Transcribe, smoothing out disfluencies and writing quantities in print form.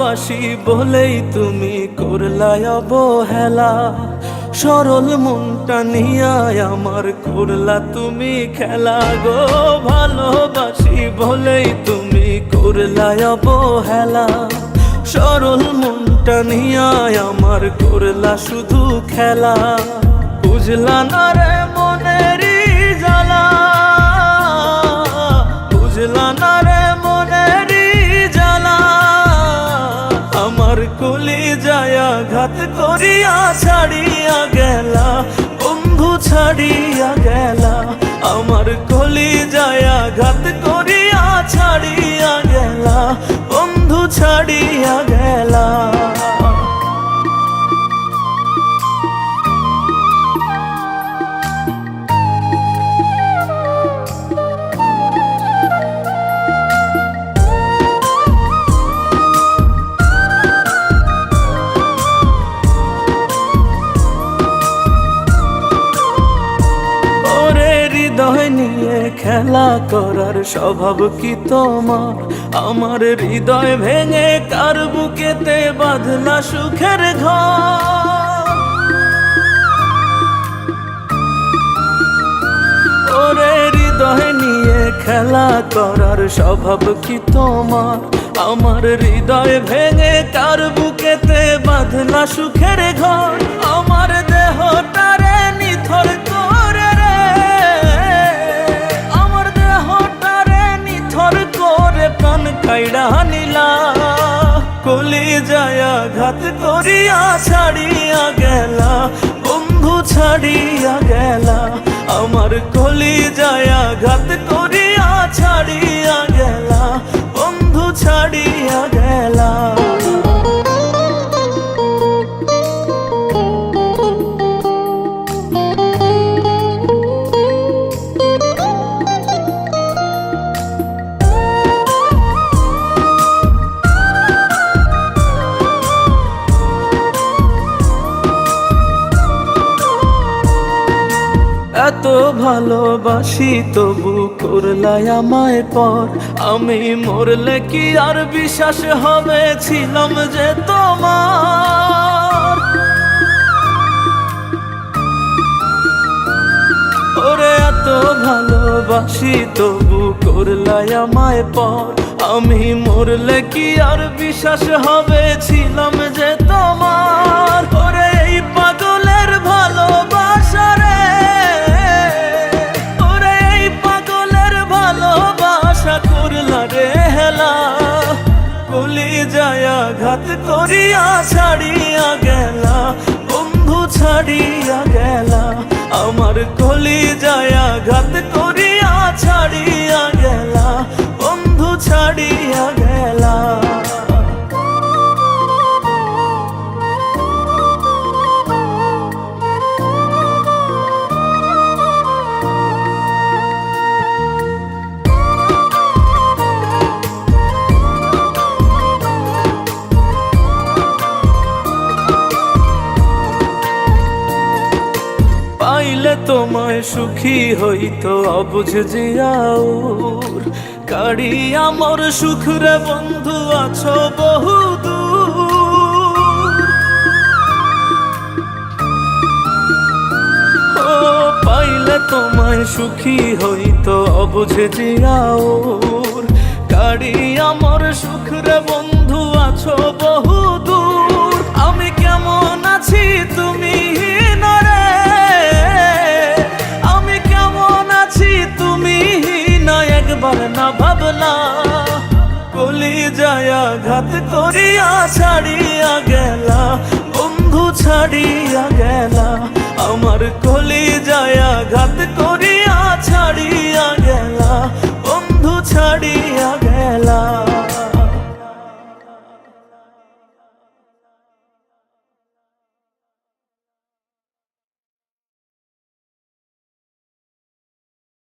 ভালোবাসি বলেই তুমি করলাই অবহেলা, সরল মনটা নিয়া আমার করলা তুমি খেলা গো। ভালোবাসি বলেই তুমি করলাই অবহেলা, সরল মনটা নিয়া আমার করলা শুধু খেলা। বুঝলা না রে মনেরই জ্বালা, বুঝলা না রে মনেরই জ্বালা, আমার কলি যায়া ঘাত করিয়া ছাড়িয়া গেলা, বন্ধু ছাড়িয়া গেলা। আমার কলি যায়া ঘাত করিয়া ছাড়িয়া গেলা, বন্ধু ছাড়িয়া গেলা। হৃদয় নিয়ে খেলা করার স্বভাব কি তোমার? আমার হৃদয় ভেঙে কার বুকেতে বাঁধলা সুখের ঘর। ওরে হৃদয় নিয়ে খেলা করার স্বভাব কি তোমার? আমার হৃদয় ভেঙে কার বুকেতে বাঁধলা সুখের ঘর। আমার দেহটারে নিথর করে রে, আমার দেহটারে নিথর করে প্রাণ কাইড়া নিলা। কলি যায়া ঘাত করিয়া ছাড়িয়া গেলা, বন্ধু ছাড়িয়া গেলা। আমার কলি যায়া ঘাত করিয়া ছাড়িয়া গেলা, বন্ধু ছাড়িয়া গেলা। এত ভালোবাসি তবু করলাই আমায় পর। আমি মরলে কি আর বিশ্বাস হবে ছিলাম যে তোমার? ওরে এত ভালোবাসি তবু করলাই আমায় পর। আমি মরলে কি আর বিশ্বাস হবে ছিলাম যে তোমার? ওরে এই পাগলের ভালোবাসা রে, করলা রে হেলা। কলি যায়া ঘাত করিয়া ছাড়িয়া গেলা, বন্ধু ছাড়িয়া গেলা। আমার কলি যায়া ঘাত করিয়া ছাড়িয়া গেলা, বন্ধু ছাড়িয়া গেলা। পাইলে তোমায় সুখী হইতো অবুঝ জিয়াউর। কাড়ি আমার সুখ রে বন্ধু আছো বহু দূর। ও পাইলে তোমায় সুখী হইতো অবুঝ জিয়াউর। কাড়ি আমার সুখ রে বন্ধু আছো বহু দূর। আমি কেমন আছি তুমি না রে, আমি কেমন আছি তুমি না একবার না ভাবলা। কলি যায়া ঘাত করিয়া ছাড়িয়া গেলা, বন্ধু ছাড়িয়া গেলা। আমার কলি যায়া ঘাত করিয়া ছাড়িয়া গেলা, বন্ধু ছাড়িয়া গেলা।